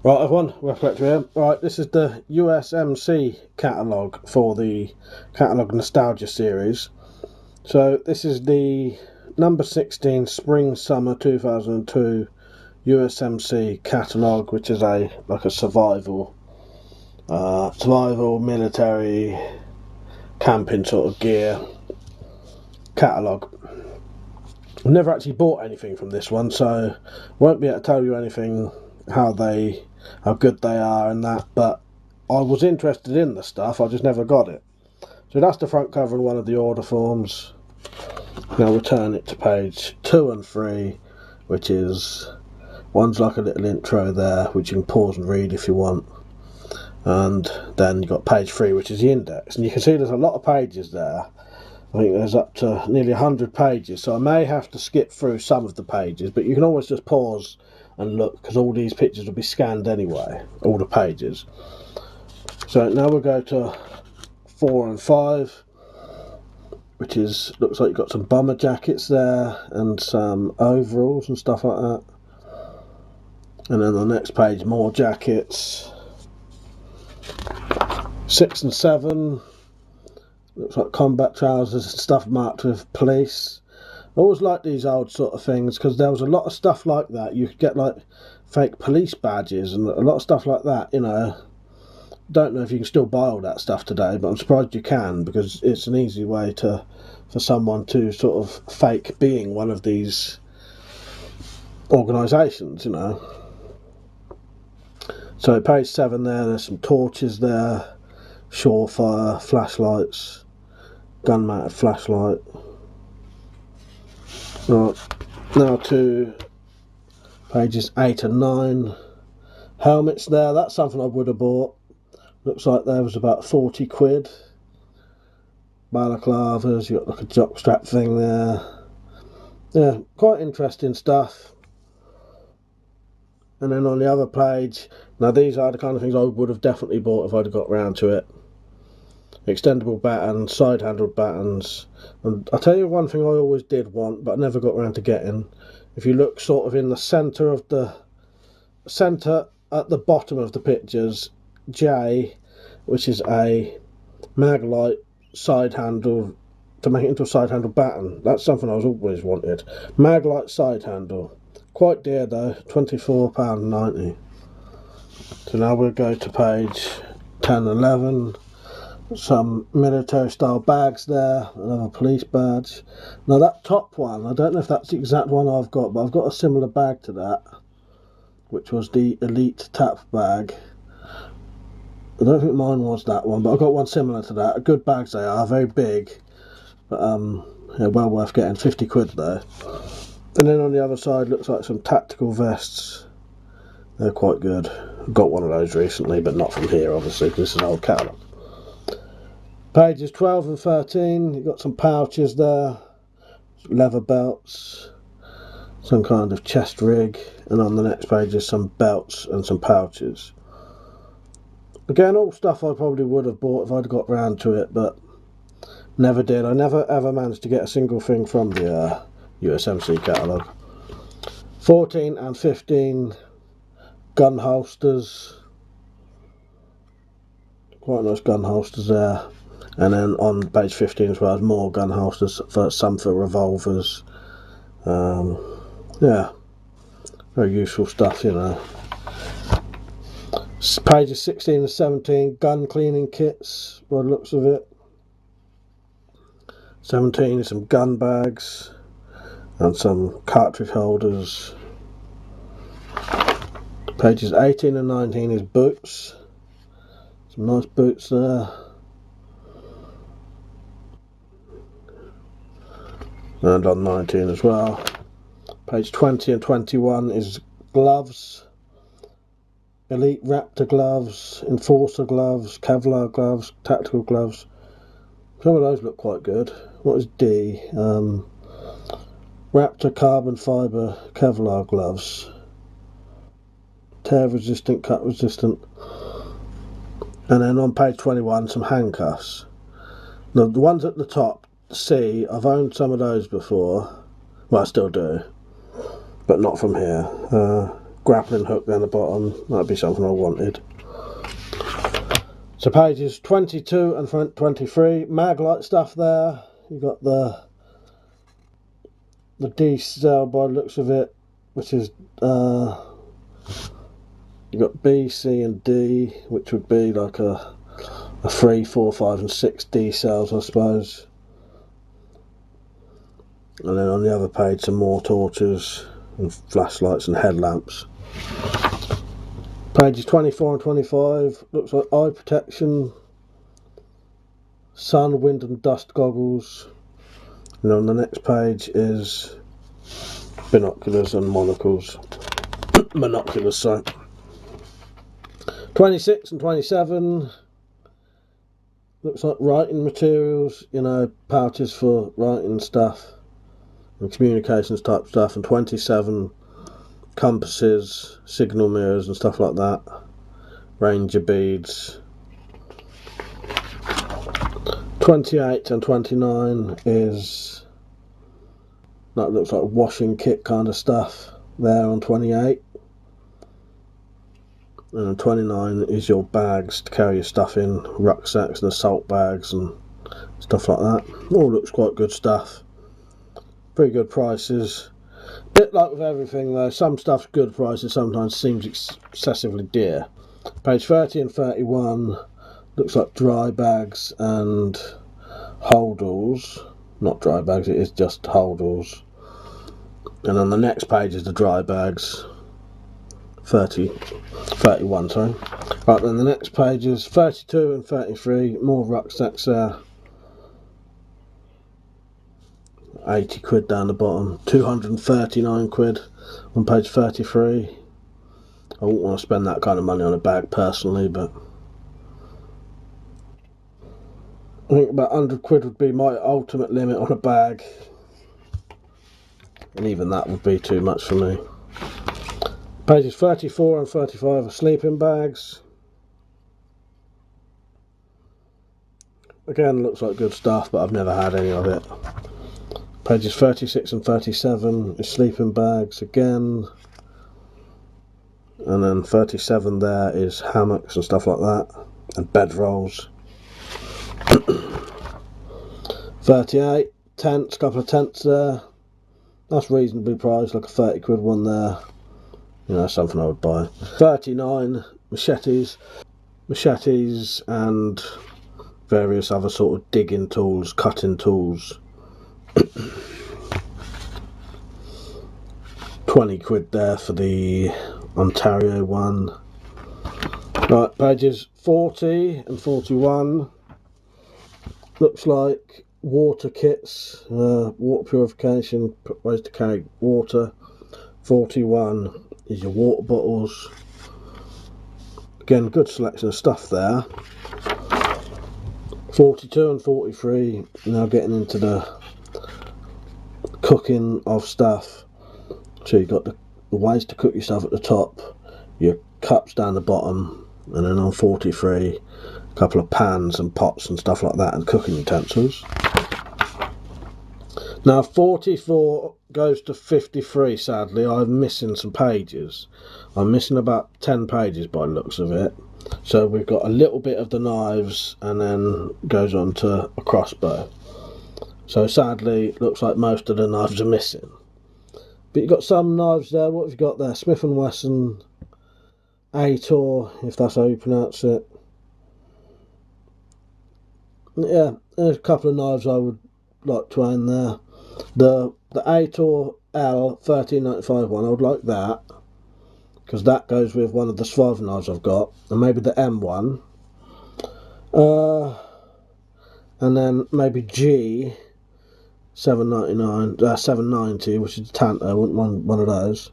Right everyone, WeaponCollector here. Right, this is the USMC catalogue for the Catalogue Nostalgia series. So this is the number 16 Spring Summer 2002 USMC catalogue, which is a survival military camping sort of gear catalogue. I've never actually bought anything from this one, so won't be able to tell you anything how good they are and that, but I was interested in the stuff, I just never got it. So that's the front cover and one of the order forms. Now return it to page 2 and 3, which is, one's like a little intro there, which you can pause and read if you want, and then you've got page 3, which is the index, and you can see there's a lot of pages there. I think there's up to nearly 100 pages, so I may have to skip through some of the pages, but you can always just pause and look, because all these pictures will be scanned anyway, all the pages. So now we'll go to 4 and 5, which is, looks like you've got some bomber jackets there and some overalls and stuff like that. And then the next page, more jackets. 6 and 7, looks like combat trousers and stuff marked with police. I always like these old sort of things, because there was a lot of stuff like that. You could get like fake police badges and a lot of stuff like that, you know. Don't know if you can still buy all that stuff today, but I'm surprised you can, because it's an easy way for someone to sort of fake being one of these organisations, you know. So page 7 there's some torches there, surefire, flashlights, gun mounted flashlight. Right, now to pages 8 and 9. Helmets there, that's something I would have bought. Looks like there was about 40 quid. Balaclavas, you got like a jockstrap thing there. Yeah, quite interesting stuff. And then on the other page, now these are the kind of things I would have definitely bought if I'd have got round to it. Extendable batons, side handled batons. And I'll tell you one thing I always did want, but I never got round to getting. If you look sort of in the centre at the bottom of the pictures, J, which is a Maglite side handle, to make it into a side handle baton. That's something I was always wanted. Maglite side handle. Quite dear though, £24.90. So now we'll go to page 10 and 11. Some military style bags there, another police badge. Now that top one, I don't know if that's the exact one I've got, but I've got a similar bag to that, which was the Elite Tap bag. I don't think mine was that one, but I've got one similar to that. Good bags they are, very big, but yeah, well worth getting. 50 quid though. And then on the other side looks like some tactical vests. They're quite good. I've got one of those recently, but not from here obviously, because this is an old catalogue. Pages 12 and 13, you've got some pouches there, leather belts, some kind of chest rig, and on the next page is some belts and some pouches. Again, all stuff I probably would have bought if I'd got round to it, but never did. I never ever managed to get a single thing from the USMC catalogue. 14 and 15, gun holsters. Quite nice gun holsters there. And then on page 15 as well, more gun holsters, some for revolvers. Yeah, very useful stuff, you know. Pages 16 and 17, gun cleaning kits, by the looks of it. 17 is some gun bags and some cartridge holders. Pages 18 and 19 is boots. Some nice boots there. And on 19 as well. Page 20 and 21 is gloves. Elite Raptor gloves, Enforcer gloves, Kevlar gloves, tactical gloves. Some of those look quite good. What is D? Raptor carbon fibre Kevlar gloves. Tear resistant, cut resistant. And then on page 21, some handcuffs. Now, the ones at the top, C, I've owned some of those before. Well, I still do, but not from here. grappling hook down the bottom. That'd be something I wanted. So pages 22 and 23, Maglite stuff there. You've got the D cell by the looks of it, which is you've got B, C and D, which would be like a 3, 4, 5 and 6 D cells, I suppose. And then on the other page some more torches and flashlights and headlamps. Pages 24 and 25 looks like eye protection, sun, wind and dust goggles. And on the next page is binoculars and monocles. Monoculars, sorry. 26 and 27 looks like writing materials, you know, pouches for writing stuff and communications type stuff. And 27 compasses, signal mirrors and stuff like that, ranger beads. 28 and 29 is, that looks like washing kit kind of stuff there on 28. And 29 is your bags to carry your stuff in, rucksacks and assault bags and stuff like that. All looks quite good stuff. Pretty good prices. Bit like with everything though, some stuff's good prices, sometimes seems excessively dear. Page 30 and 31 looks like dry bags and holdalls. Not dry bags, it is just holdalls. And on the next page is the dry bags. 31, sorry. Right, then the next page is 32 and 33, more rucksacks there. 80 quid down the bottom, 239 quid on page 33. I wouldn't want to spend that kind of money on a bag personally, but I think about 100 quid would be my ultimate limit on a bag, and even that would be too much for me. Pages 34 and 35 are sleeping bags. Again, looks like good stuff, but I've never had any of it. Pages 36 and 37 is sleeping bags again. And then 37 there is hammocks and stuff like that, and bedrolls. 38, tents, couple of tents there. That's reasonably priced, like a 30 quid one there. You know, something I would buy. 39, machetes and various other sort of digging tools, cutting tools. 20 quid there for the Ontario one. Right, pages 40 and 41 looks like water kits, water purification, ways to carry water. 41 is your water bottles. Again, good selection of stuff there. 42 and 43, now getting into the cooking of stuff. So you've got the ways to cook your stuff at the top, your cups down the bottom, and then on 43 a couple of pans and pots and stuff like that, and cooking utensils. Now 44 goes to 53. Sadly, I'm missing some pages. I'm missing about 10 pages by the looks of it. So we've got a little bit of the knives and then goes on to a crossbow. So sadly, it looks like most of the knives are missing. But you've got some knives there. What have you got there? Smith & Wesson Ator, if that's how you pronounce it. Yeah, there's a couple of knives I would like to own there. The Ator L 1395 one, I would like that, because that goes with one of the survival knives I've got, and maybe the M one. And then maybe G 799, 790, which is a Tanto. I wouldn't want one of those.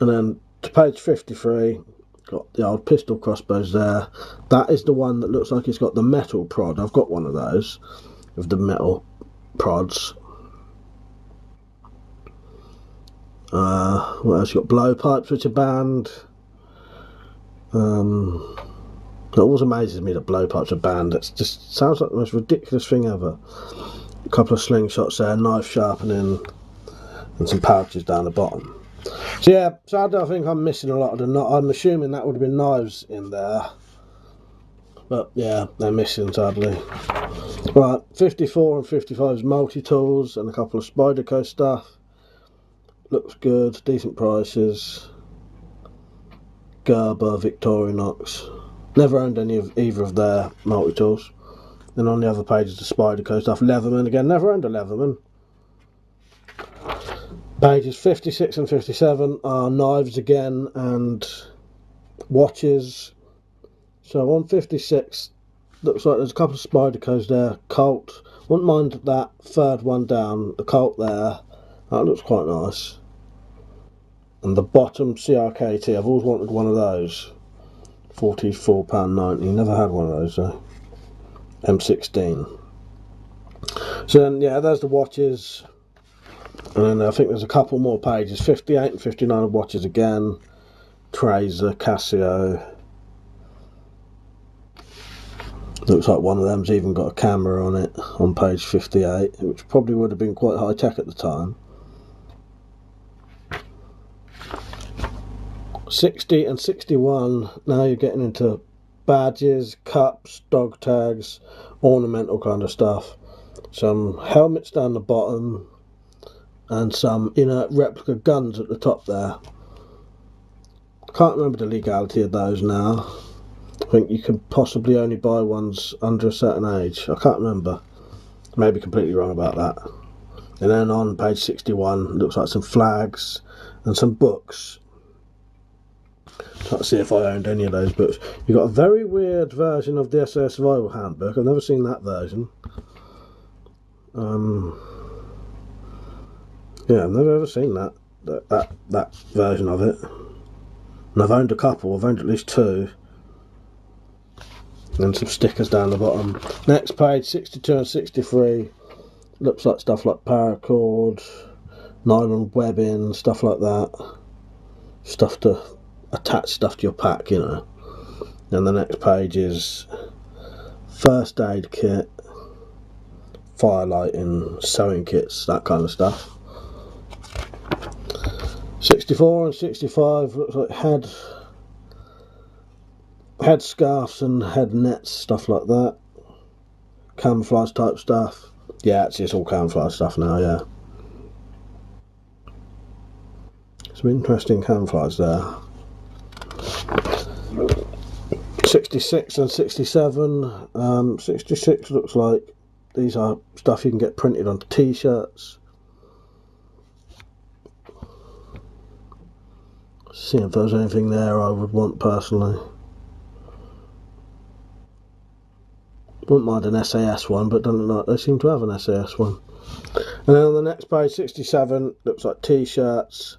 And then to page 53, got the old pistol crossbows there. That is the one that looks like it's got the metal prod. I've got one of those with the metal prods. What else? You got blowpipes which are banned. It always amazes me that blowpipes are banned. It just sounds like the most ridiculous thing ever. A couple of slingshots there, knife sharpening, and some pouches down the bottom. So yeah, sadly I think I'm missing a lot of the. I'm assuming that would have been knives in there, but yeah, they're missing sadly. Right, 54 and 55 is multi-tools and a couple of Spyderco stuff. Looks good, decent prices. Gerber, Victorinox. Never owned any of either of their multi-tools. Then on the other page is the Spyderco stuff. Leatherman again, never owned a Leatherman. Pages 56 and 57 are knives again and watches. So on 56, looks like there's a couple of Spydercos there. Colt, wouldn't mind that third one down, the Colt there. That looks quite nice. And the bottom CRKT, I've always wanted one of those. £44.90, never had one of those though. M16. So then, yeah, there's the watches. And then I think there's a couple more pages, 58 and 59 of watches again. Tracer, Casio. Looks like one of them's even got a camera on it on page 58, which probably would have been quite high tech at the time. 60 and 61, now you're getting into badges, cups, dog tags, ornamental kind of stuff. Some helmets down the bottom and some inert replica guns at the top there. Can't remember the legality of those now. I think you can possibly only buy ones under a certain age. I can't remember. Maybe completely wrong about that. And then on page 61, looks like some flags and some books. Try to see if I owned any of those books. You've got a very weird version of the SAS Survival Handbook. I've never seen that version. Yeah, I've never ever seen that version of it. And I've owned a couple. I've owned at least two. And some stickers down the bottom. Next page, 62 and 63. Looks like stuff like paracord, nylon webbing, stuff like that. Stuff to attach stuff to your pack, you know. And the next page is first aid kit, firelighting, sewing kits, that kind of stuff. 64 and 65 looks like head scarves and head nets, stuff like that. Camouflage type stuff. Yeah, actually it's all camouflage stuff now, yeah. Some interesting camouflage there. 66 and 67. 66 looks like these are stuff you can get printed onto t-shirts. See if there's anything there I would want personally. Wouldn't mind an SAS one, but don't look like they seem to have an SAS one. And then on the next page, 67, looks like t-shirts.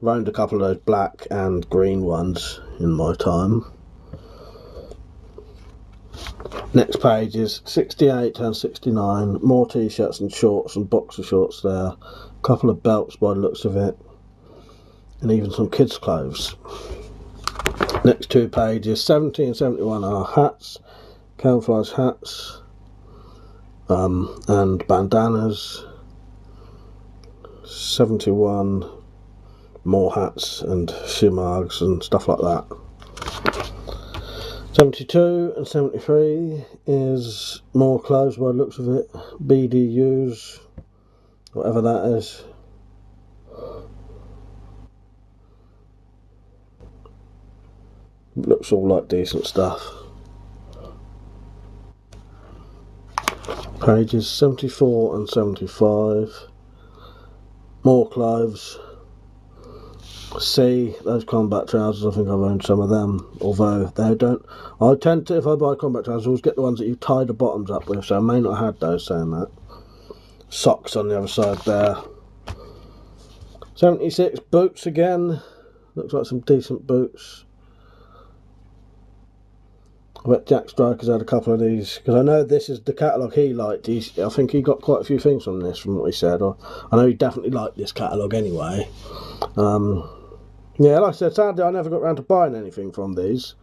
I've owned a couple of those black and green ones in my time. Next page is 68 and 69, more t-shirts and shorts and boxer shorts there. A couple of belts by the looks of it. And even some kids' clothes. Next two pages, 70 and 71 are hats, camouflage hats, and bandanas. 71, more hats and shimags and stuff like that. 72 and 73 is more clothes by the looks of it, BDUs, whatever that is. Looks all like decent stuff. Pages 74 and 75. More clothes. See, those combat trousers, I think I've owned some of them. Although they don't. I tend to, if I buy combat trousers, I always get the ones that you tie the bottoms up with, so I may not have had those, saying that. Socks on the other side there. 76, boots again. Looks like some decent boots. I bet Jack Striker's had a couple of these, because I know this is the catalogue he liked. I think he got quite a few things from this, from what he said. Or I know he definitely liked this catalogue anyway. Yeah, like I said, sadly I never got around to buying anything from these.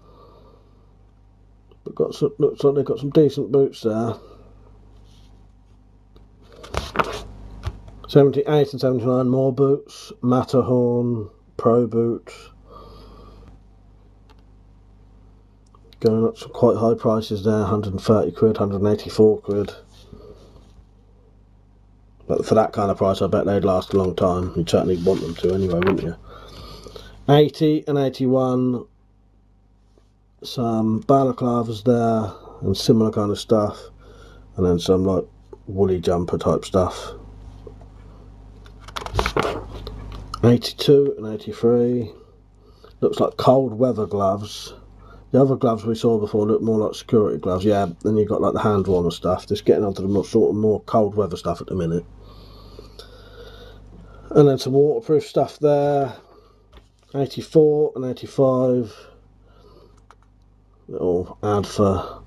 But looks like they've got some decent boots there. 78 and 79 more boots, Matterhorn Pro boots, going up to quite high prices there, 130 quid, 184 quid. But for that kind of price I bet they'd last a long time. You'd certainly want them to anyway, wouldn't you? 80 and 81, some balaclavas there and similar kind of stuff, and then some like woolly jumper type stuff. 82 and 83, looks like cold weather gloves. The other gloves we saw before looked more like security gloves. Yeah, then you've got like the hand warmer stuff. Just getting onto the more cold weather stuff at the minute. And then some waterproof stuff there. 84 and 85. Little ad for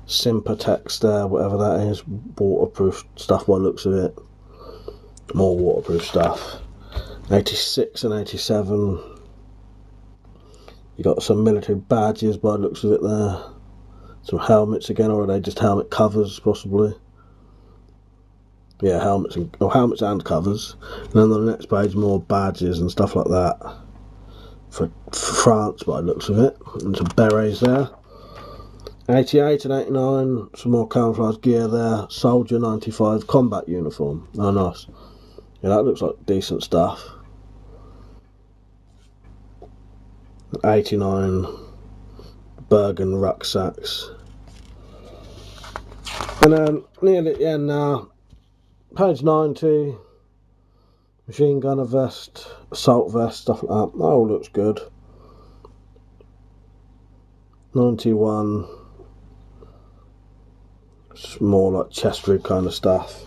Sympatex there, whatever that is. Waterproof stuff by the looks of it. More waterproof stuff. 86 and 87. You got some military badges by the looks of it there. Some helmets again, or are they just helmet covers possibly? Yeah, helmets and covers. And then on the next page more badges and stuff like that for France by the looks of it. And some berets there. 88 and 89, some more camouflage gear there. Soldier 95 combat uniform. Oh nice. Yeah, that looks like decent stuff. 89 Bergen rucksacks. And then nearly at the end now, page 90, machine gunner vest, assault vest, stuff like that. That all looks good. 91, it's more like chest rig kind of stuff.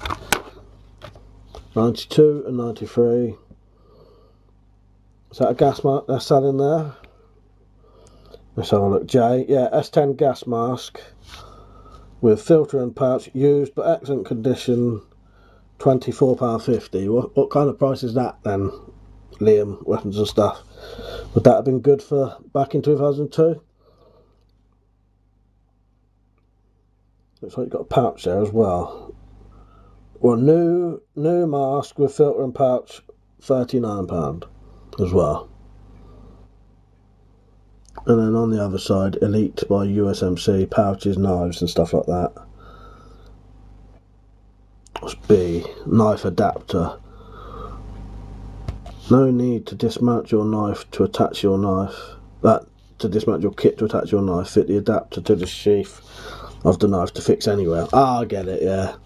92 and 93. Is that a gas mask they're selling there? Let's have a look. J, yeah, S10 gas mask with filter and pouch, used but excellent condition, £24.50. What kind of price is that then, Liam? Weapons and stuff. Would that have been good for back in 2002? Looks like you've got a pouch there as well. Well, new mask with filter and pouch, £39 as well. And then on the other side, Elite by USMC, pouches, knives and stuff like that. What's B? Knife adapter. No need to dismount your knife to attach your knife. To dismount your kit to attach your knife. Fit the adapter to the sheath of the knife to fix anywhere. Ah, I get it, yeah.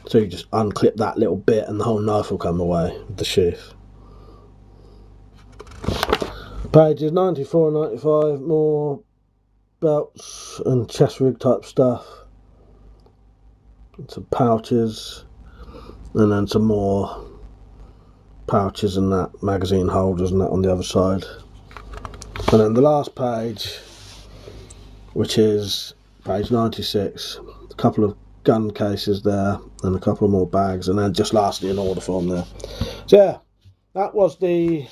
So you just unclip that little bit and the whole knife will come away with the sheath. Pages 94 and 95, more belts and chest rig type stuff. And some pouches. And then some more pouches and that, magazine holders and that on the other side. And then the last page, which is page 96, a couple of gun cases there and a couple more bags, and then just lastly an order form there. So yeah, that was the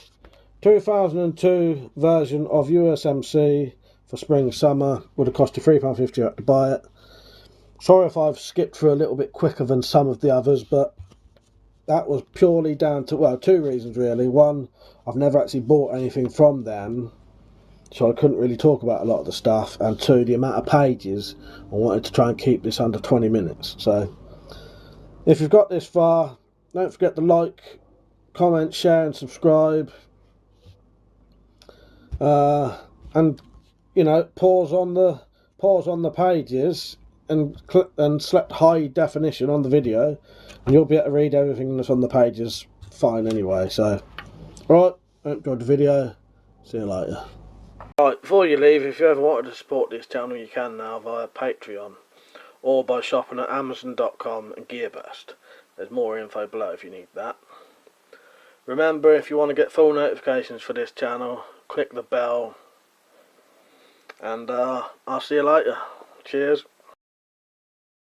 2002 version of USMC for spring summer. Would have cost you £3.50 to buy it. Sorry if I've skipped through a little bit quicker than some of the others, but that was purely down to, well, two reasons really. One, I've never actually bought anything from them, so I couldn't really talk about a lot of the stuff, and two, the amount of pages. I wanted to try and keep this under 20 minutes. So if you've got this far, don't forget to like, comment, share and subscribe. And you know, pause on the pages and select high definition on the video, and you'll be able to read everything that's on the pages fine anyway. So right, hope you enjoyed the video. See you later. Right, before you leave, if you ever wanted to support this channel, you can now via Patreon or by shopping at Amazon.com and GearBest. There's more info below if you need that. Remember, if you want to get full notifications for this channel, click the bell, and I'll see you later. Cheers.